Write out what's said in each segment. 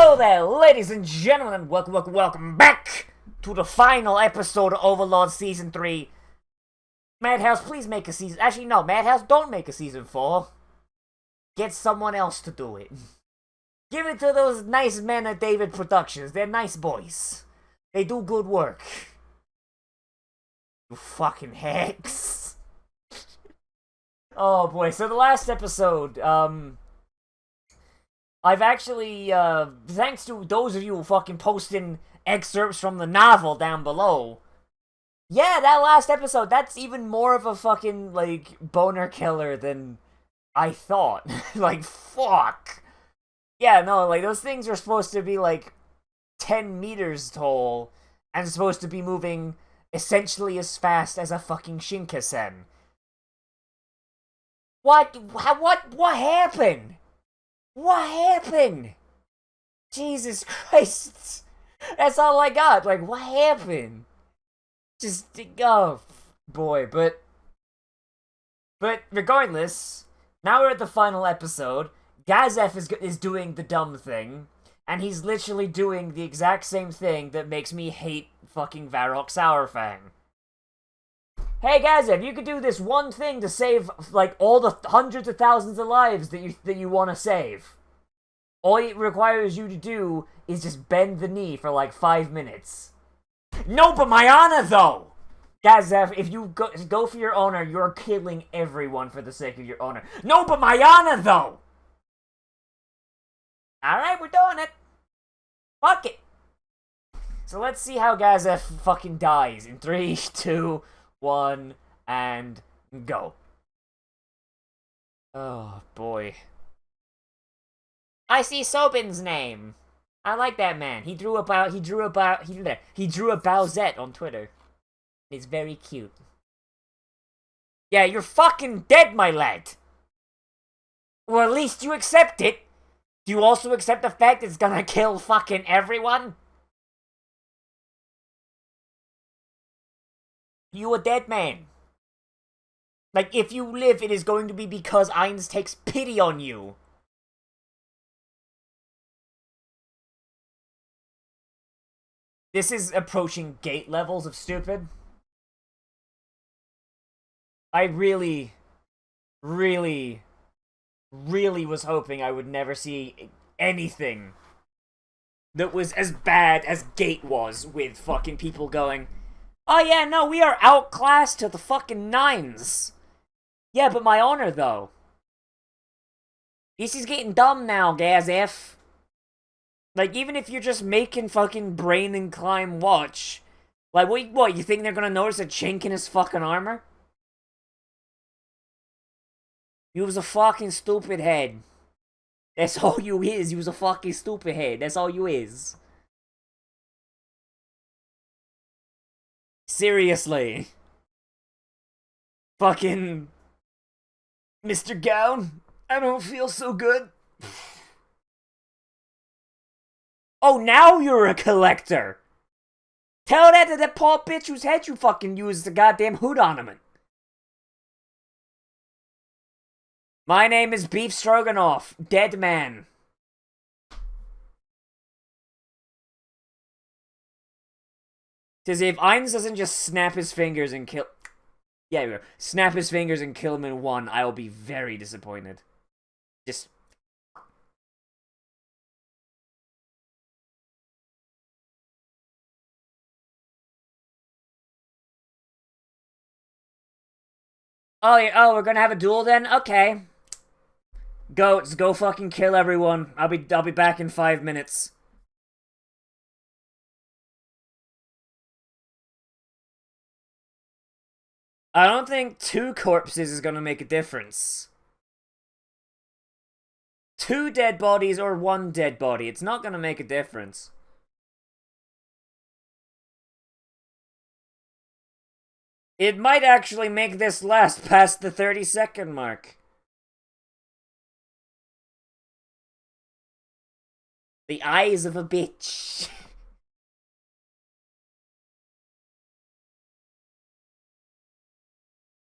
Hello there, ladies and gentlemen, welcome back to the final episode of Overlord Season 3. Madhouse, please make a season... Actually, no, Madhouse, don't make a Season 4. Get someone else to do it. Give it to those nice men at David Productions. They're nice boys. They do good work. You fucking hacks. Oh boy, so the last episode, I've actually, thanks to those of you fucking posting excerpts from the novel down below. Yeah, that last episode, that's even more of a fucking, like, boner killer than I thought. Like, fuck. Yeah, no, like, those things are supposed to be, like, 10 meters tall, and supposed to be moving essentially as fast as a fucking Shinkansen. What happened? What happened? Jesus Christ. That's all I got. Like, what happened? Just, oh, boy, but regardless, now we're at the final episode. Gazef is doing the dumb thing, and he's literally doing the exact same thing that makes me hate fucking Varrock Sourfang. Hey Gazef, you could do this one thing to save, like, all the hundreds of thousands of lives that you want to save. All it requires you to do is just bend the knee for, like, 5 minutes. No, but my honor, though! Gazef, if you go for your honor, you're killing everyone for the sake of your honor. No, but my honor, though! Alright, we're doing it. Fuck it. So let's see how Gazef fucking dies in 3, 2, 1, and go. Oh, boy. I see Sobin's name. I like that man. He drew a Bowsette on Twitter. It's very cute. Yeah, you're fucking dead, my lad. Or at least you accept it. Do you also accept the fact it's gonna kill fucking everyone? You a dead man. Like, if you live, it is going to be because Ainz takes pity on you. This is approaching gate levels of stupid. I really was hoping I would never see anything that was as bad as Gate was, with fucking people going, oh yeah, no, we are outclassed to the fucking nines. Yeah, but my honor, though. This is getting dumb now, Gazef. Like, even if you're just making fucking Brain and Climb watch, like, what, you think they're gonna notice a chink in his fucking armor? You was a fucking stupid head. That's all you is. You was a fucking stupid head. That's all you is. Seriously. Fucking... Mr. Gown, I don't feel so good. Oh, now you're a collector! Tell that to that poor bitch whose head you fucking used as a goddamn hood ornament. My name is Beef Stroganoff, dead man. Says if Ainz doesn't just snap his fingers and kill... Yeah, snap his fingers and kill him in one, I will be very disappointed. Just... Oh, yeah, oh, we're gonna have a duel then? Okay. Goats, go fucking kill everyone. I'll be back in 5 minutes. I don't think 2 corpses is gonna make a difference. 2 dead bodies or 1 dead body, it's not gonna make a difference. It might actually make this last past the 30-second mark. The eyes of a bitch.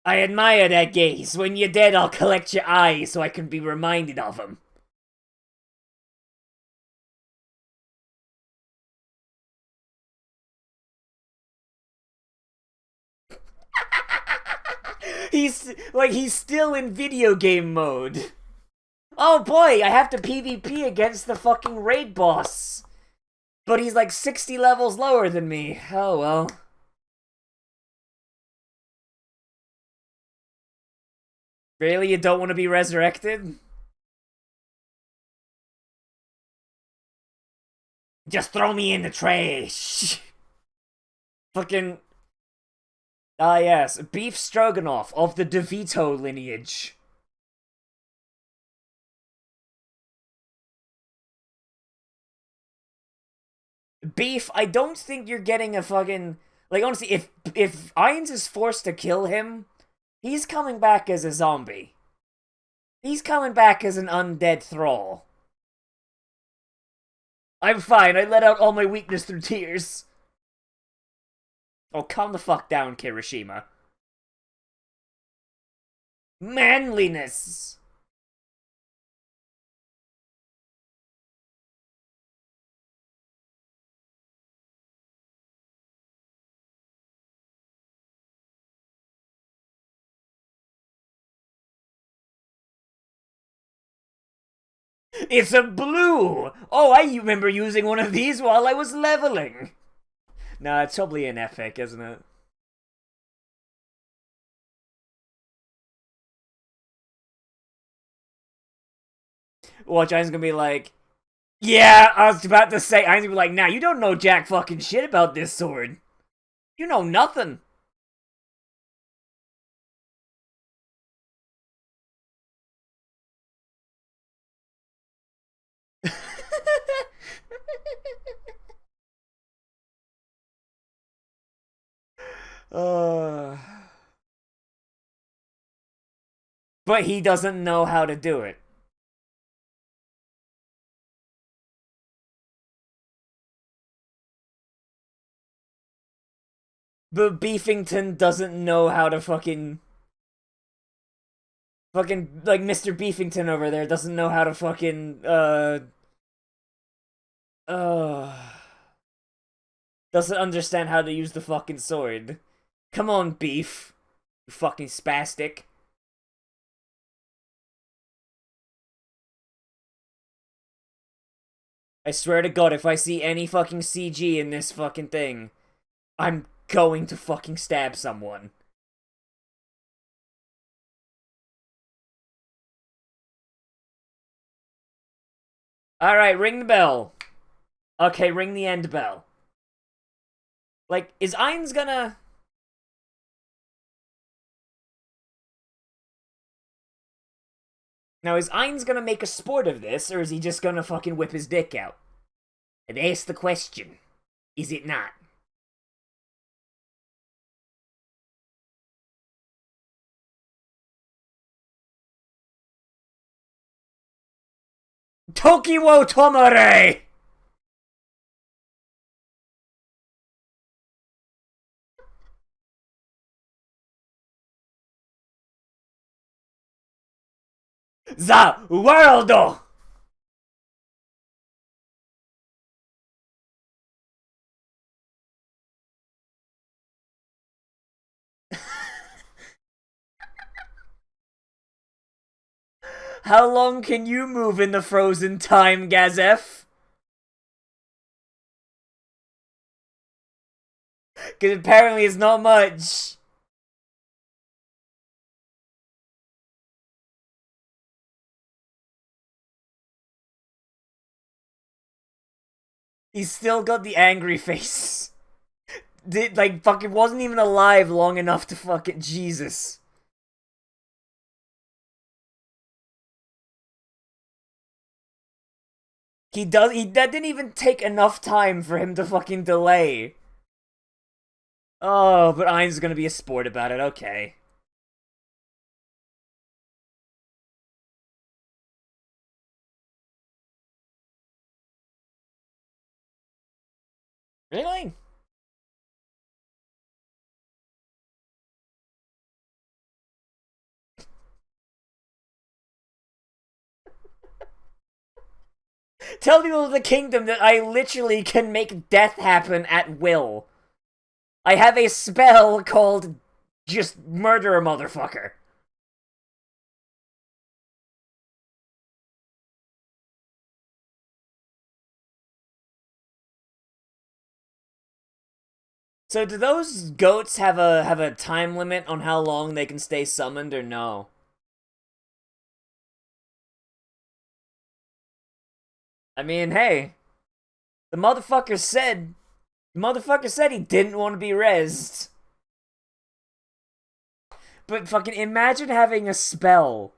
I admire that gaze. When you're dead, I'll collect your eyes so I can be reminded of them. he's still in video game mode. Oh boy, I have to PvP against the fucking raid boss. But he's like 60 levels lower than me. Oh well. Really, you don't want to be resurrected? Just throw me in the trash. Fucking... Ah yes, beef stroganoff of the DeVito lineage. Beef, I don't think you're getting a fucking... Like, honestly, if Ainz is forced to kill him, he's coming back as a zombie. He's coming back as an undead thrall. I'm fine, I let out all my weakness through tears. Oh, calm the fuck down, Kirishima. Manliness! It's a blue! Oh, I remember using one of these while I was leveling! Nah, it's probably an epic, isn't it? Watch, Ain's gonna be like, yeah, I was about to say, Ain's gonna be like, nah, you don't know jack fucking shit about this sword. You know nothing. uh... But he doesn't know how to do it. But Beefington doesn't know how to fucking... Fucking, like, Mr. Beefington over there doesn't know how to fucking, doesn't understand how to use the fucking sword. Come on, Beef. You fucking spastic. I swear to God, if I see any fucking CG in this fucking thing, I'm going to fucking stab someone. Alright, ring the bell. Okay, ring the end bell. Like, is Ainz gonna... Now, is Ainz gonna make a sport of this, or is he just gonna fucking whip his dick out? And ask the question. Is it not? Tokiwo Tomare! The world! How long can you move in the frozen time, Gazef? Because apparently it's not much. He's still got the angry face. Like, fucking wasn't even alive long enough to fucking... Jesus. That didn't even take enough time for him to fucking delay. Oh, but Ain's gonna be a sport about it, okay. Really? Tell people of the kingdom that I literally can make death happen at will. I have a spell called Just murder a motherfucker. So do those goats have a time limit on how long they can stay summoned or no? I mean, hey, the motherfucker said he didn't want to be rezzed. But fucking imagine having a spell.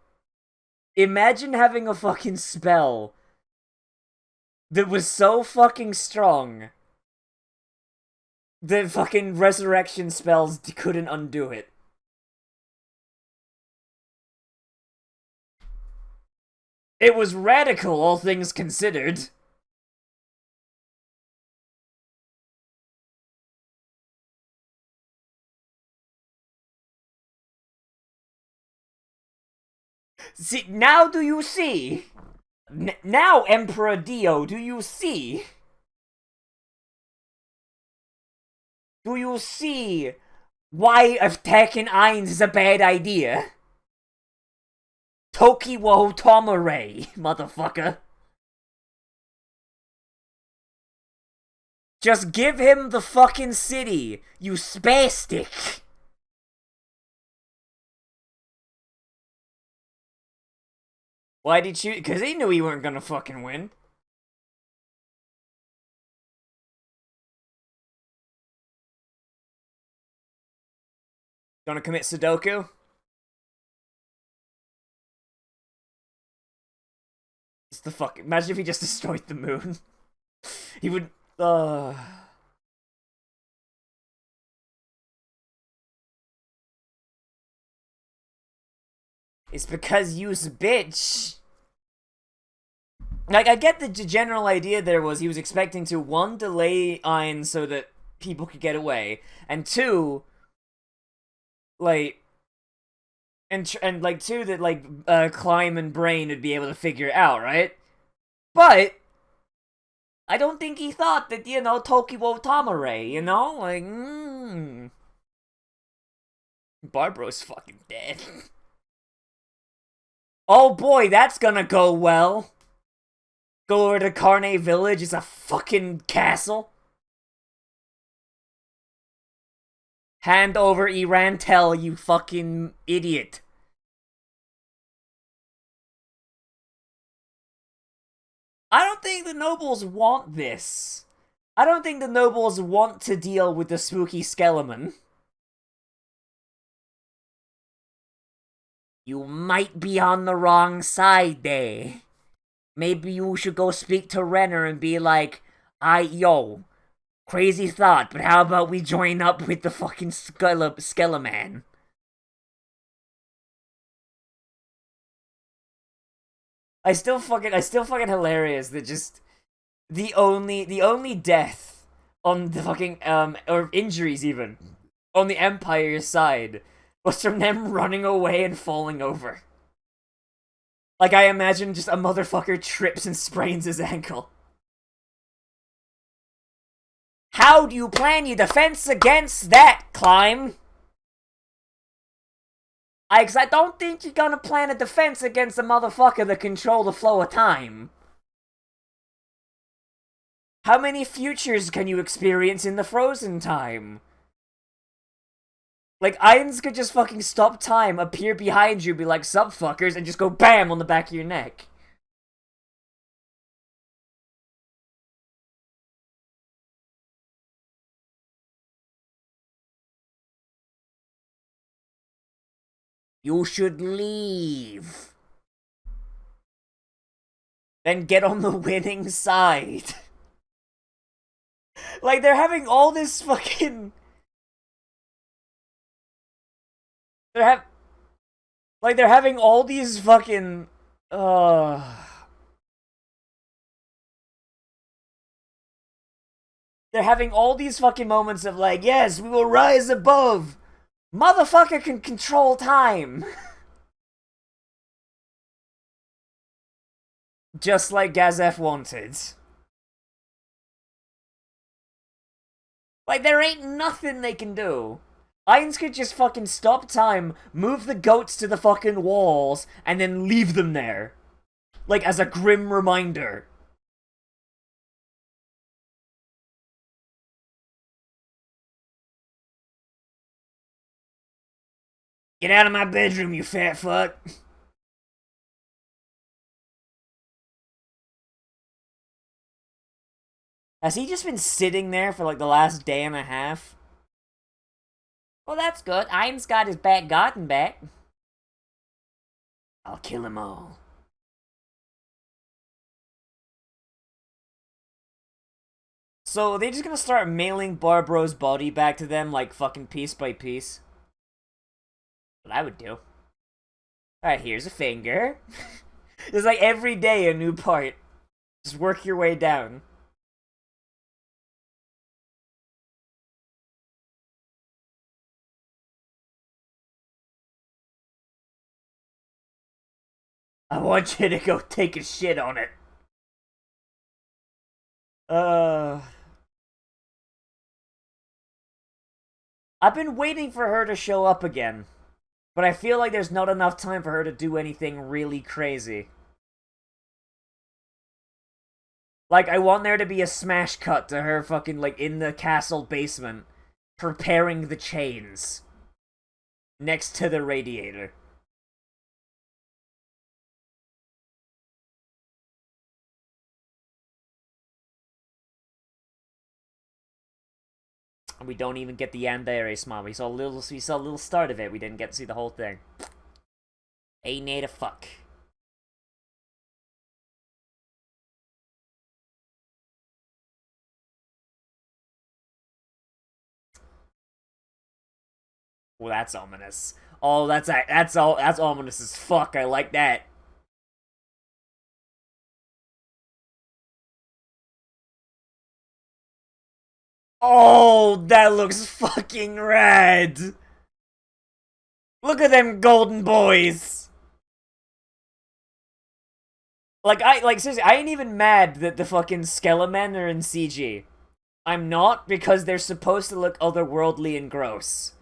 Imagine having a fucking spell that was so fucking strong that fucking resurrection spells couldn't undo it. It was radical, all things considered. See, now do you see? Now, Emperor Dio, do you see? Do you see why attacking Ainz is a bad idea? Tokiwo Tomare, motherfucker. Just give him the fucking city, you spastic. Why did you? Because he knew he weren't gonna fucking win. Gonna commit Sudoku? It's the fuck. Imagine if he just destroyed the moon. He would. It's because you's a bitch. Like, I get the general idea there was he was expecting to, one, delay Ein so that people could get away, and two, like, and like, two, that, like, Climb and Brain would be able to figure it out, right? But I don't think he thought that, you know, Tokiwo Tamare, you know? Like, Barbro's fucking dead. Oh boy, that's gonna go well. Go over to Carne Village, it's a fucking castle. Hand over Irantel, you fucking idiot. I don't think the nobles want this. I don't think the nobles want to deal with the spooky skeleton. You might be on the wrong side there. Maybe you should go speak to Renner and be like, yo, crazy thought, but how about we join up with the fucking Skeleman? I still fucking hilarious that just the only death on the fucking or injuries even on the Empire's side was from them running away and falling over. Like, I imagine just a motherfucker trips and sprains his ankle. How do you plan your defense against that, Climb? Cause I don't think you're gonna plan a defense against a motherfucker that control the flow of time. How many futures can you experience in the frozen time? Like, Ainz could just fucking stop time, appear behind you, be like, sup fuckers, and just go BAM on the back of your neck. You should leave. Then get on the winning side. Like, they're having all this fucking... They're having all these fucking... They're having all these fucking moments of like, yes, we will rise above. Motherfucker can control time. Just like Gazef wanted. Like, there ain't nothing they can do. Ainz could just fucking stop time, move the goats to the fucking walls, and then leave them there. Like, as a grim reminder. Get out of my bedroom, you fat fuck. Has he just been sitting there for like the last day and a half? Well, that's good. Ainz got his back garden back. I'll kill them all. So, they're just gonna start mailing Barbro's body back to them, like, fucking piece by piece. What I would do. Alright, here's a finger. It's like every day a new part. Just work your way down. I want you to go take a shit on it. I've been waiting for her to show up again. But I feel like there's not enough time for her to do anything really crazy. Like, I want there to be a smash cut to her fucking, like, in the castle basement, preparing the chains. Next to the radiator. And we don't even get the yandere smile. We saw a little start of it. We didn't get to see the whole thing. Ain't need a fuck. Well, that's ominous. Oh, that's ominous as fuck. I like that. Oh, that looks fucking rad. Look at them golden boys. Like, seriously, I ain't even mad that the fucking Skelemen are in CG. I'm not, because they're supposed to look otherworldly and gross.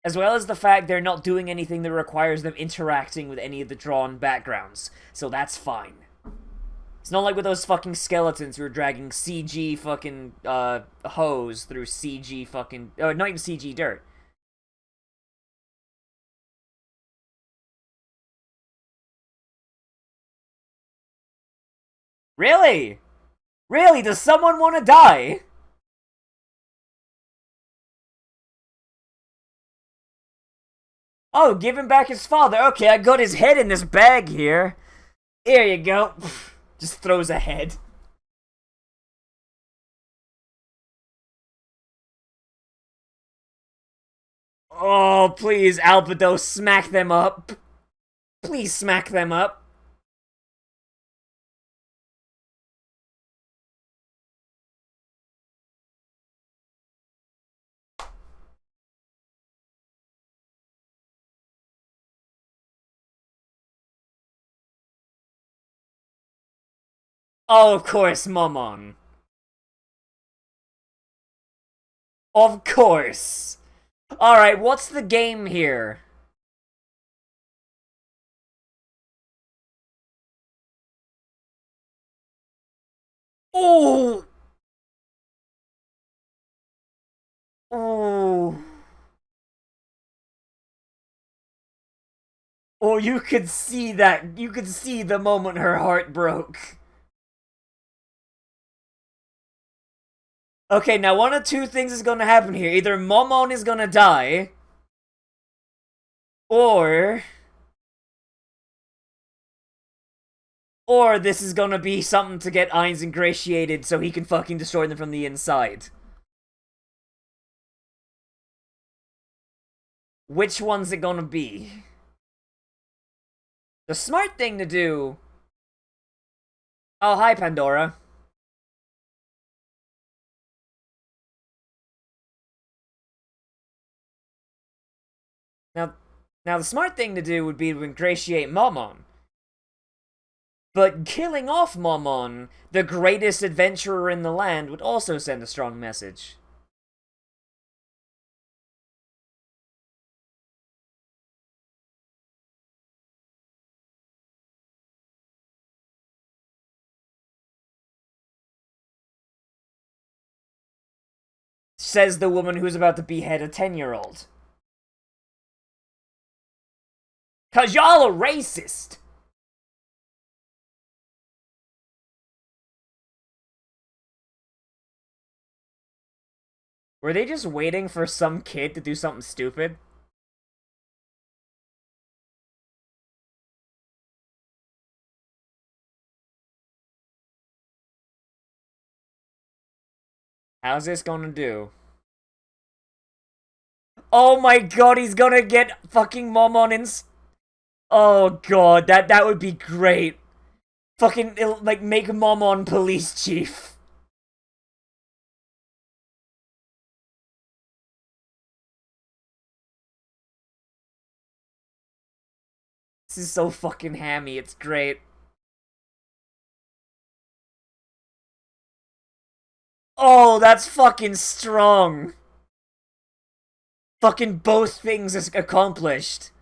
As well as the fact they're not doing anything that requires them interacting with any of the drawn backgrounds. So that's fine. It's not like with those fucking skeletons who are dragging CG fucking, hose through CG fucking... not even CG dirt. Really? Really? Does someone want to die? Oh, give him back his father. Okay, I got his head in this bag here. Here you go. Just throws a head. Oh, please, Albedo, smack them up. Please smack them up. Oh, of course, Momon. Of course. Alright, what's the game here? Oh! Oh! Oh, you could see that. You could see the moment her heart broke. Okay, now one of two things is gonna happen here. Either Momon is gonna die, or this is gonna be something to get Ainz ingratiated so he can fucking destroy them from the inside. Which one's it gonna be? The smart thing to do... Oh, hi, Pandora. Now, the smart thing to do would be to ingratiate Momon. But killing off Momon, the greatest adventurer in the land, would also send a strong message. says the woman who's about to behead a 10-year-old. Cause y'all are racist! Were they just waiting for some kid to do something stupid? How's this gonna do? Oh my god, he's gonna get fucking Momon in. Oh god, that would be great. Fucking, like, make Momon police chief. This is so fucking hammy, it's great. Oh, that's fucking strong. Fucking both things is accomplished.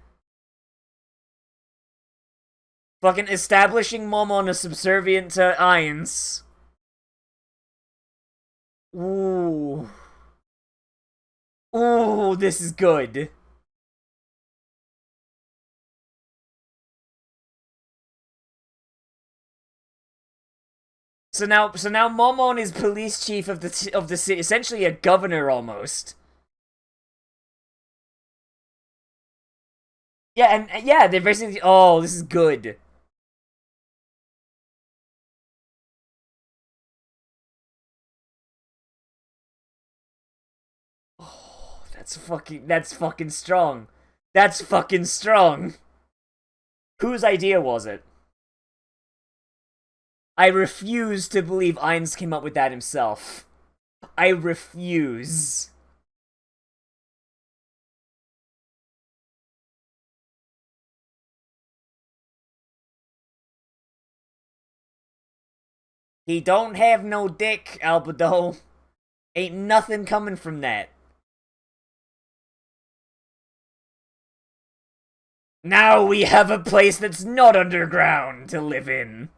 Fucking establishing Momon as subservient to Ainz. Ooh. Ooh, this is good. So now Momon is police chief of the city, essentially a governor almost. Yeah, and yeah, they're basically. Oh, this is good. Oh, that's fucking strong. That's fucking strong. Whose idea was it? I refuse to believe Ainz came up with that himself. I refuse. He don't have no dick, Albedo. Ain't nothing coming from that. Now we have a place that's not underground to live in.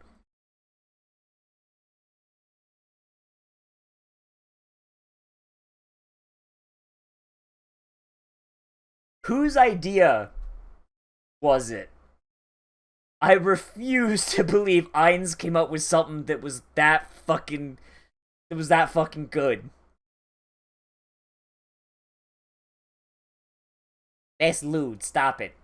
Whose idea was it? I refuse to believe Ainz came up with something that was that fucking good. That's lewd, stop it.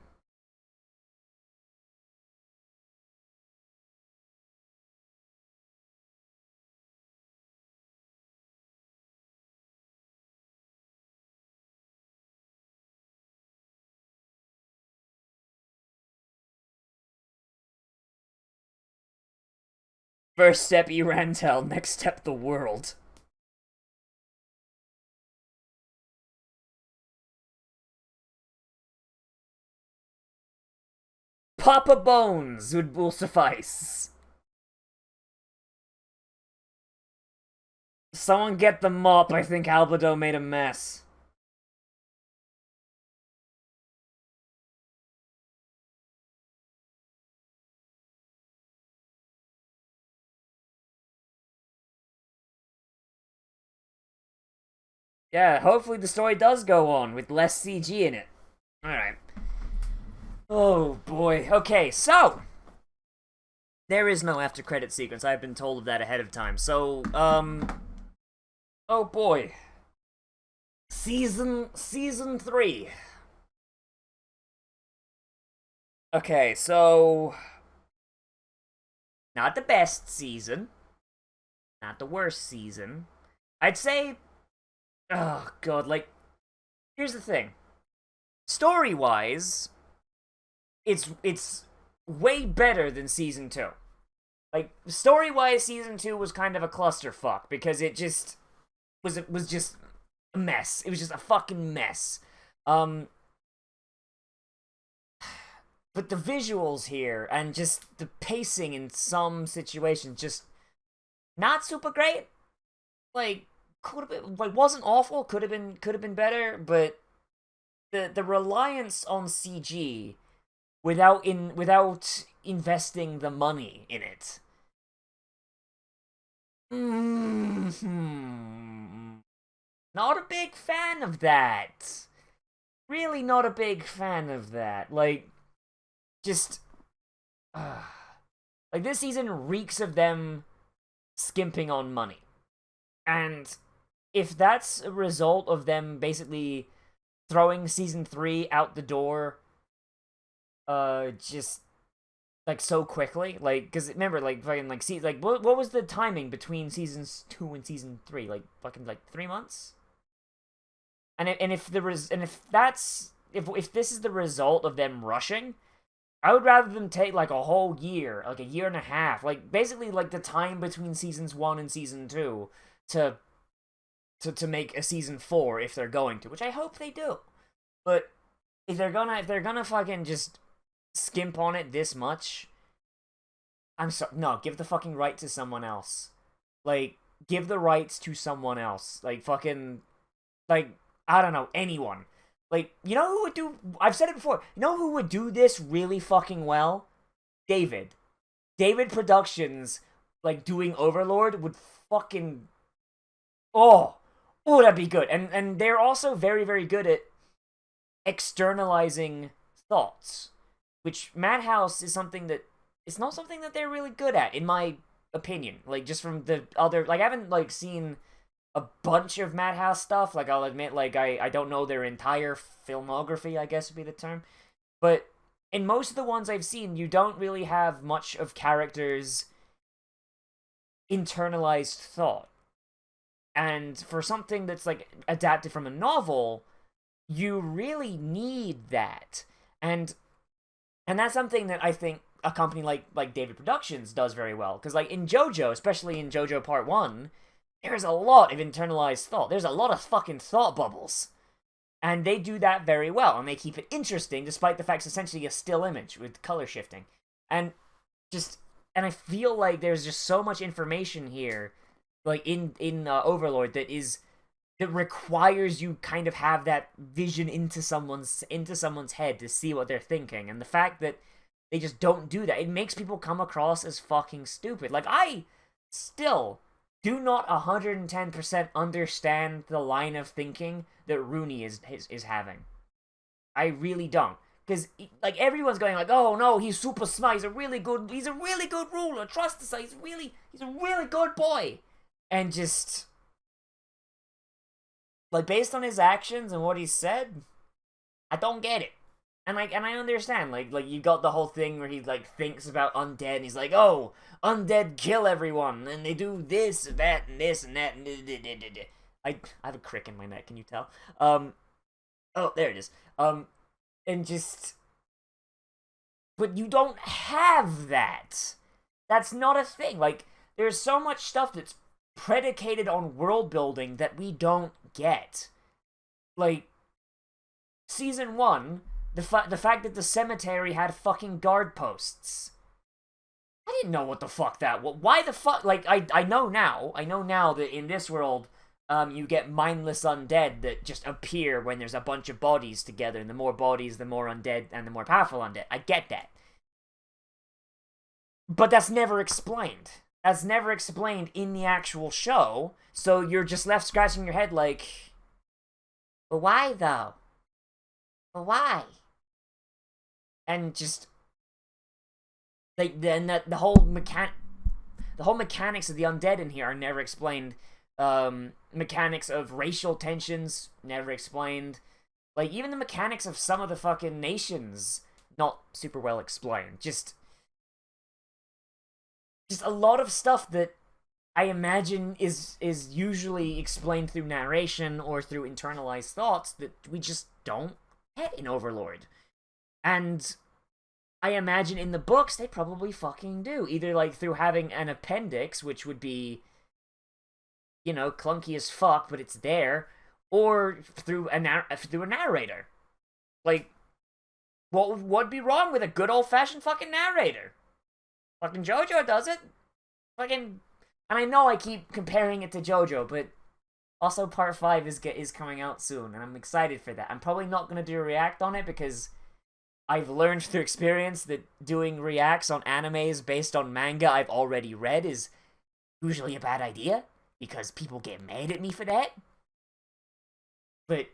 First step Erantel, next step the world. Papa Bones will suffice. Someone get the mop, I think Albedo made a mess. Yeah, hopefully the story does go on with less CG in it. Alright. Oh boy. Okay, so there is no after credit sequence. I've been told of that ahead of time. So, oh boy. Season 3. Okay, so not the best season. Not the worst season. I'd say, oh god, like, here's the thing. Story-wise, it's way better than season 2. Like, story-wise, season 2 was kind of a clusterfuck because it just was just a mess. It was just a fucking mess. But the visuals here and just the pacing in some situations just not super great. Like, could have been, like, wasn't awful. Could have been better. But the reliance on CG without investing the money in it. Not a big fan of that. Really not a big fan of that. Like, just... like, this season reeks of them skimping on money. And if that's a result of them basically throwing season 3 out the door, just like so quickly, like, because remember, like, fucking, like, see, like, what was the timing between seasons 2 and season 3? Like, fucking, like, 3 months. And if if this is the result of them rushing, I would rather them take like a whole year, like a year and a half, like basically like the time between seasons 1 and season 2 to make a season 4 if they're going to, which I hope they do. But if they're gonna fucking just skimp on it this much, no, give the fucking right to someone else. Like, give the rights to someone else. Like, fucking, like, I don't know, anyone. Like, you know who would do... I've said it before. You know who would do this really fucking well? David. David Productions, like, doing Overlord would fucking... Oh! Oh, that'd be good. And they're also very, very good at externalizing thoughts. Which, Madhouse is something that... It's not something that they're really good at, in my opinion. Like, just from the other... Like, I haven't, like, seen a bunch of Madhouse stuff. Like, I'll admit, like, I don't know their entire filmography, I guess would be the term. But in most of the ones I've seen, you don't really have much of characters' internalized thought. And for something that's, like, adapted from a novel, you really need that. And that's something that I think a company like David Productions does very well. Because, like, in JoJo, especially in JoJo Part 1, there's a lot of internalized thought. There's a lot of fucking thought bubbles. And they do that very well, and they keep it interesting, despite the fact it's essentially a still image with color shifting. And I feel like there's just so much information here, like in Overlord, that requires you kind of have that vision into someone's head to see what they're thinking. And the fact that they just don't do that, it makes people come across as fucking stupid. Like, I still do not 110% understand the line of thinking that Rooney is having. I really don't. Because, like, everyone's going like, oh no, he's super smart, he's a really good ruler, trust us, he's a really good boy. And just, like, based on his actions and what he said, I don't get it. And I understand, like you got the whole thing where he, like, thinks about undead, and he's like, oh, undead kill everyone, and they do this, and that, and this, and that, and I have a crick in my neck, can you tell? Oh, there it is. And just... But you don't have that! That's not a thing. Like, there's so much stuff that's predicated on world building that we don't get. Like, Season 1... The fact that the cemetery had fucking guard posts. I didn't know what the fuck that was. Why the fuck? Like, I know now that in this world, you get mindless undead that just appear when there's a bunch of bodies together, and the more bodies, the more undead, and the more powerful undead. I get that. But that's never explained. That's never explained in the actual show, so you're just left scratching your head like, but why, though? But why? And just, like, then the whole mechanics of the undead in here are never explained. Mechanics of racial tensions never explained. Like, even the mechanics of some of the fucking nations not super well explained. Just a lot of stuff that I imagine is usually explained through narration or through internalized thoughts that we just don't get in Overlord. And I imagine in the books they probably fucking do. Either, like, through having an appendix, which would be, you know, clunky as fuck, but it's there, or through a narrator. Like, what would be wrong with a good old-fashioned fucking narrator? Fucking JoJo does it. Fucking... And I know I keep comparing it to JoJo, but also Part 5 is coming out soon, and I'm excited for that. I'm probably not going to do a react on it, because I've learned through experience that doing reacts on animes based on manga I've already read is usually a bad idea, because people get mad at me for that. but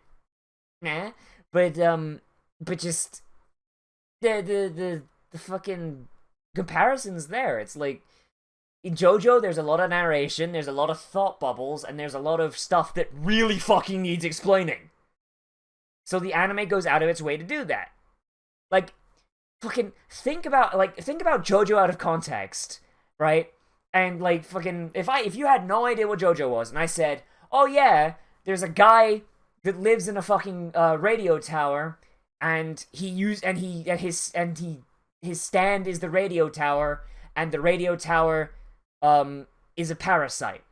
nah. But just the fucking comparisons there. It's like in JoJo, there's a lot of narration, there's a lot of thought bubbles, and there's a lot of stuff that really fucking needs explaining. So the anime goes out of its way to do that. Like, fucking think about JoJo out of context, right? And like fucking if you had no idea what JoJo was, and I said, oh yeah, there's a guy that lives in a fucking radio tower, and his stand is the radio tower, and the radio tower is a parasite.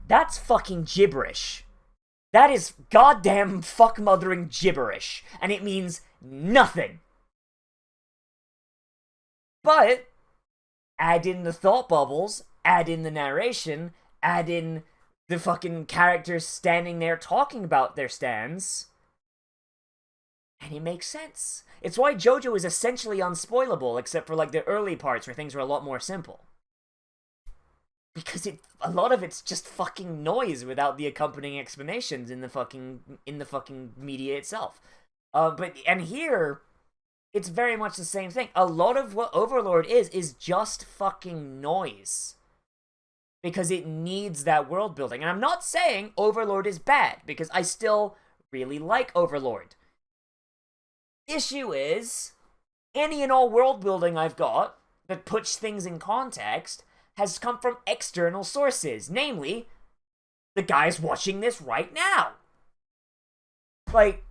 That's fucking gibberish. That is goddamn fuck-mothering gibberish, and it means nothing. But add in the thought bubbles, add in the narration, add in the fucking characters standing there talking about their stands, and it makes sense. It's why JoJo is essentially unspoilable, except for like the early parts where things were a lot more simple. Because a lot of it's just fucking noise without the accompanying explanations in the fucking media itself. And here, it's very much the same thing. A lot of what Overlord is just fucking noise. Because it needs that world building. And I'm not saying Overlord is bad, because I still really like Overlord. Issue is, any and all world building I've got that puts things in context has come from external sources, namely, the guys watching this right now. Like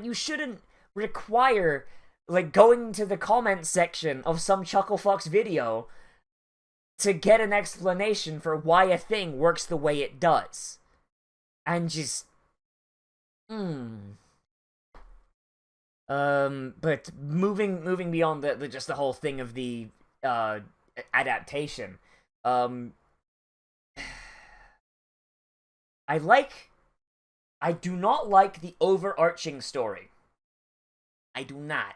you shouldn't require, like, going to the comment section of some Chucklefuck's video to get an explanation for why a thing works the way it does. And just... But moving beyond just the whole thing of the adaptation, I do not like the overarching story. I do not.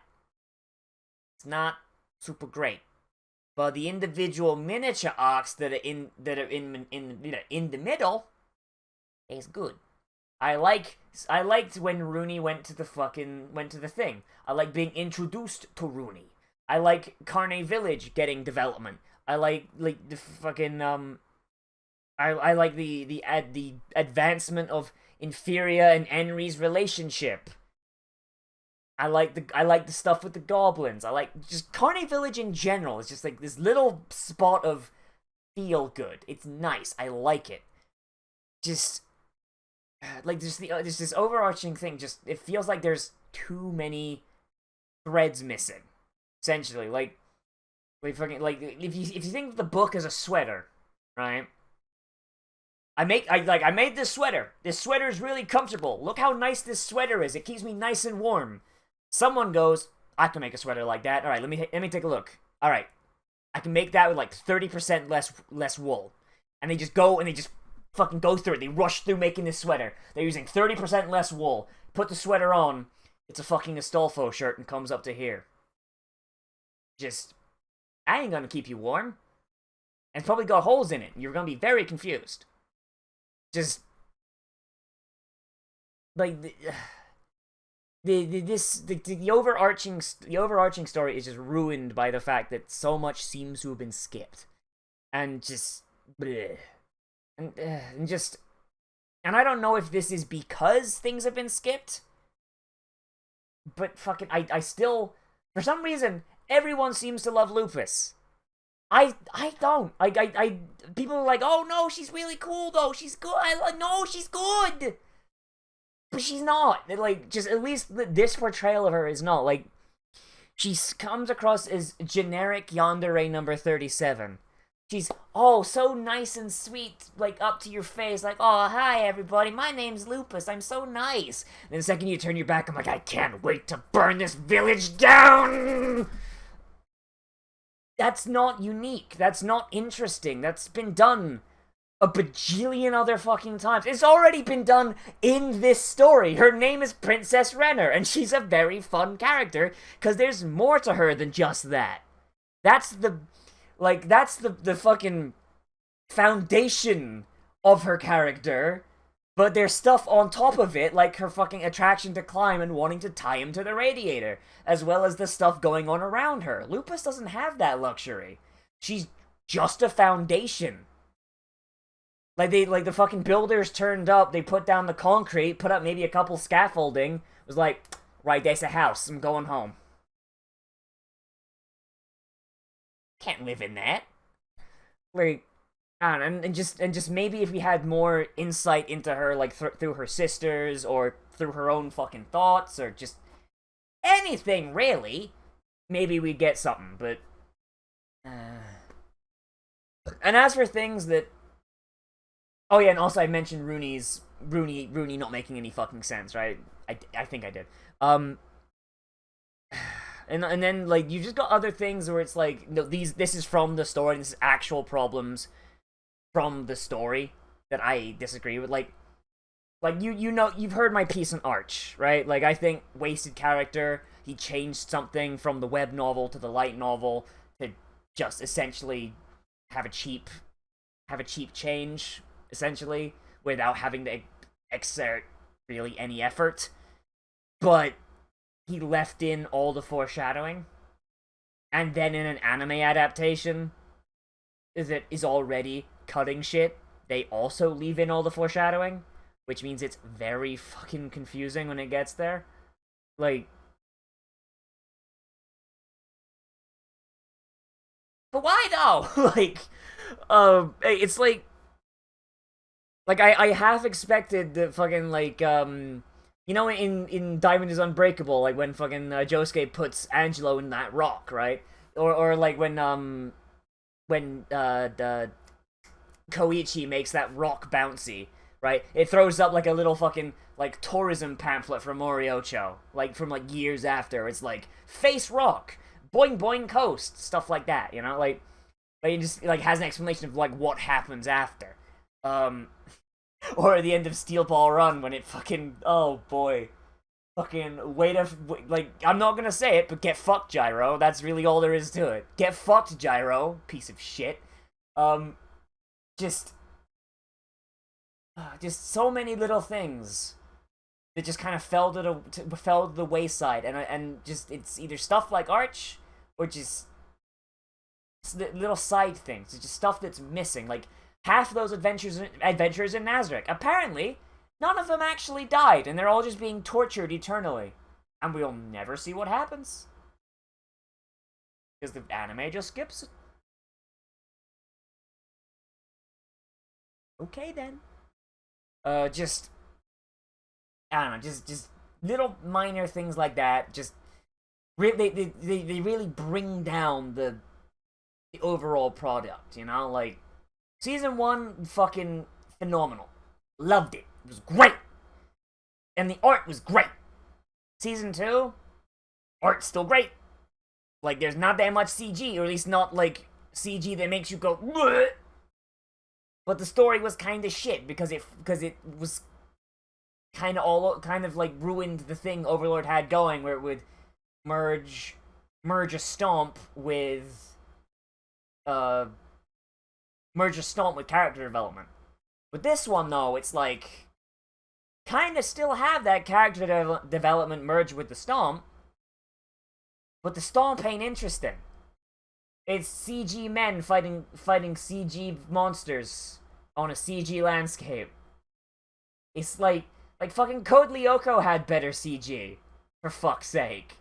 It's not super great. But the individual miniature arcs that are in the middle is good. I liked when Rooney went to the thing. I like being introduced to Rooney. I like Carne Village getting development. I like the fucking I like the advancement of Inferior and Enri's relationship. I like the stuff with the goblins. I like just Carne Village in general. It's just like this little spot of feel good. It's nice. I like it. Just like just this overarching thing. Just it feels like there's too many threads missing. Essentially, like if you think the book is a sweater, right? I made this sweater. This sweater is really comfortable. Look how nice this sweater is. It keeps me nice and warm. Someone goes, I can make a sweater like that. All right, let me take a look. All right, I can make that with like 30% less wool. And they just go and they just fucking go through it. They rush through making this sweater. They're using 30% less wool. Put the sweater on. It's a fucking Astolfo shirt and comes up to here. Just, I ain't gonna keep you warm. And it's probably got holes in it. You're gonna be very confused. Just like the overarching story is just ruined by the fact that so much seems to have been skipped, and just bleh. And I don't know if this is because things have been skipped, but fucking I still, for some reason, everyone seems to love Lupus. I don't. People are like, oh no, she's really cool though. She's good. No, she's good. But she's not. Like, just at least this portrayal of her is not. Like, she comes across as generic yandere number 37. She's, oh, so nice and sweet, like, up to your face, like, oh, hi, everybody, my name's Lupus, I'm so nice. And the second you turn your back, I'm like, I can't wait to burn this village down! That's not unique. That's not interesting. That's been done a bajillion other fucking times. It's already been done in this story. Her name is Princess Renner, and she's a very fun character, because there's more to her than just that. That's the fucking foundation of her character, But there's stuff on top of it, like her fucking attraction to climb and wanting to tie him to the radiator, as well as the stuff going on around her. Lupus doesn't have that luxury. She's just a foundation. Like the fucking builders turned up, they put down the concrete, put up maybe a couple scaffolding, was like, right, there's a house, I'm going home. Can't live in that. Like, I don't know, and just maybe if we had more insight into her, like through her sisters or through her own fucking thoughts or just anything really, maybe we'd get something. But and as for things that, oh yeah, and also I mentioned Rooney not making any fucking sense, right? I think I did. And then like you just got other things where it's like, no, this is from the story, this is actual problems from the story that I disagree with. Like you know, you've heard my piece on Arch, right? Like I think wasted character. He changed something from the web novel to the light novel to just essentially have a cheap change, essentially, without having to exert really any effort. But he left in all the foreshadowing, and then in an anime adaptation that is already cutting shit, they also leave in all the foreshadowing, which means it's very fucking confusing when it gets there. Like, but why though? It's like I half expected the fucking like you know, in Diamond is Unbreakable, like when fucking Josuke puts Angelo in that rock, right? Or like when the Koichi makes that rock bouncy, right? It throws up like a little fucking like tourism pamphlet from Moriocho, like from like years after. It's like face rock, boing boing coast, stuff like that, you know, like it just like has an explanation of like what happens after. Or at the end of Steel Ball Run when it fucking, oh boy, fucking like, I'm not gonna say it, but get fucked, Gyro. That's really all there is to it. Get fucked, Gyro, piece of shit. Just so many little things that just kind of fell to the wayside, and just it's either stuff like Arch or just little side things. It's just stuff that's missing. Like half of those adventures in Nazarick, apparently none of them actually died, and they're all just being tortured eternally, and we'll never see what happens because the anime just skips it. Okay then. Just I don't know, just little minor things like that. Just they really bring down the overall product. You know, like season 1, fucking phenomenal. Loved it. It was great, and the art was great. Season 2, art's still great. Like there's not that much CG, or at least not like CG that makes you go. Bleh! But the story was kind of shit because it was kind of like ruined the thing Overlord had going, where it would merge a stomp with character development. With this one though, it's like kind of still have that character development merged with the stomp, but the stomp ain't interesting. It's CG men fighting CG monsters on a CG landscape. It's like fucking Code Lyoko had better CG, for fuck's sake.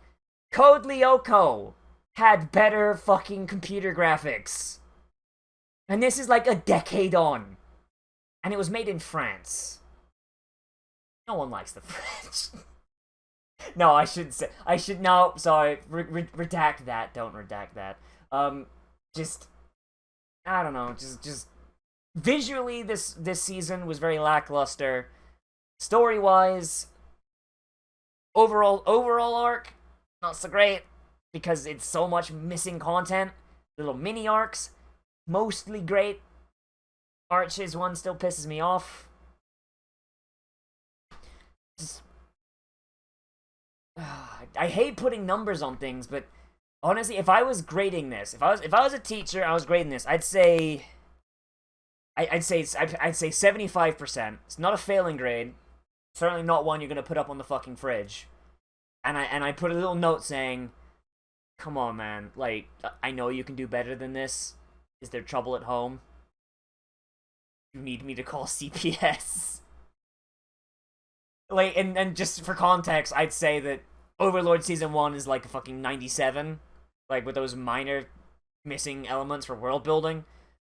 Code Lyoko had better fucking computer graphics. And this is like a decade on. And it was made in France. No one likes the French. No, no, sorry, redact that, don't redact that. Just I don't know, just visually this season was very lackluster. Story-wise, overall arc, not so great because it's so much missing content. Little mini arcs, mostly great. Arch's one still pisses me off. Just I hate putting numbers on things, but honestly, if I was grading this, if I was a teacher, I was grading this, I'd say I'd say 75%. It's not a failing grade. Certainly not one you're gonna put up on the fucking fridge. And I put a little note saying, "Come on, man. Like, I know you can do better than this. Is there trouble at home? You need me to call CPS." Like, and just for context, I'd say that Overlord Season 1 is like a fucking 97. Like, with those minor missing elements for world building.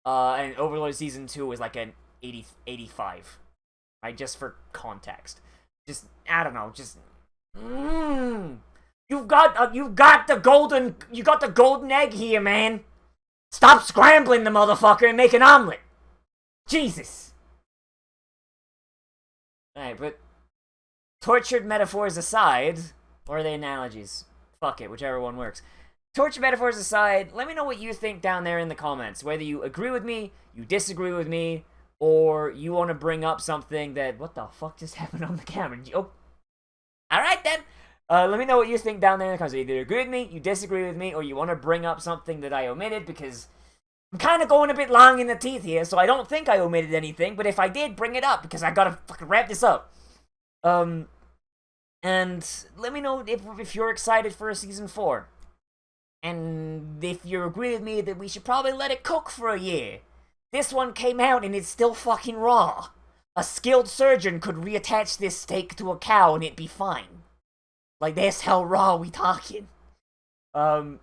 And Overlord Season 2 is like an 85. Right? Just for context. Just, I don't know, just... You've got the golden egg here, man. Stop scrambling the motherfucker and make an omelet. Jesus. Alright, but tortured metaphors aside, or are they analogies? Fuck it, whichever one works. Tortured metaphors aside, let me know what you think down there in the comments. Whether you agree with me, you disagree with me, or you want to bring up something that... What the fuck just happened on the camera? Oh. Alright then. Let me know what you think down there in the comments. Either agree with me, you disagree with me, or you want to bring up something that I omitted, because I'm kind of going a bit long in the teeth here, so I don't think I omitted anything, but if I did, bring it up, because I gotta fucking wrap this up. And let me know if you're excited for a Season 4. And if you agree with me that we should probably let it cook for a year. This one came out and it's still fucking raw. A skilled surgeon could reattach this steak to a cow and it'd be fine. Like, that's how raw we talking. Yeah.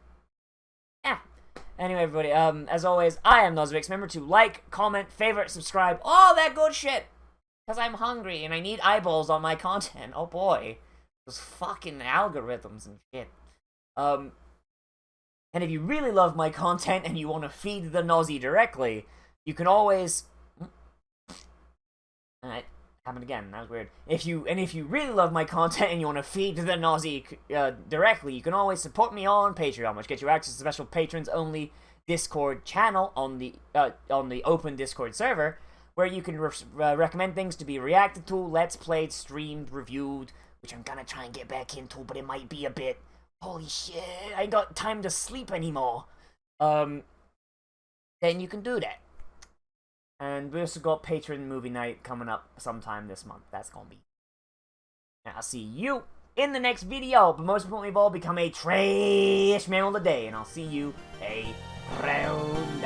Anyway, everybody, as always, I am Nozz. Remember to like, comment, favorite, subscribe, all that good shit. Because I'm hungry and I need eyeballs on my content. Oh boy. Those fucking algorithms and shit. And if you really love my content and you want to feed the Nozzy directly, you can always... Alright, happened again, that was weird. If you really love my content and you want to feed the Nozzy directly, you can always support me on Patreon, which gets you access to special patrons-only Discord channel on the open Discord server, where you can recommend things to be reacted to, let's played, streamed, reviewed, which I'm gonna try and get back into, but it might be a bit... Holy shit, I ain't got time to sleep anymore. Then you can do that. And we also got Patreon movie night coming up sometime this month. That's gonna be... And I'll see you in the next video. But most importantly of all, become a trash man of the day. And I'll see you around.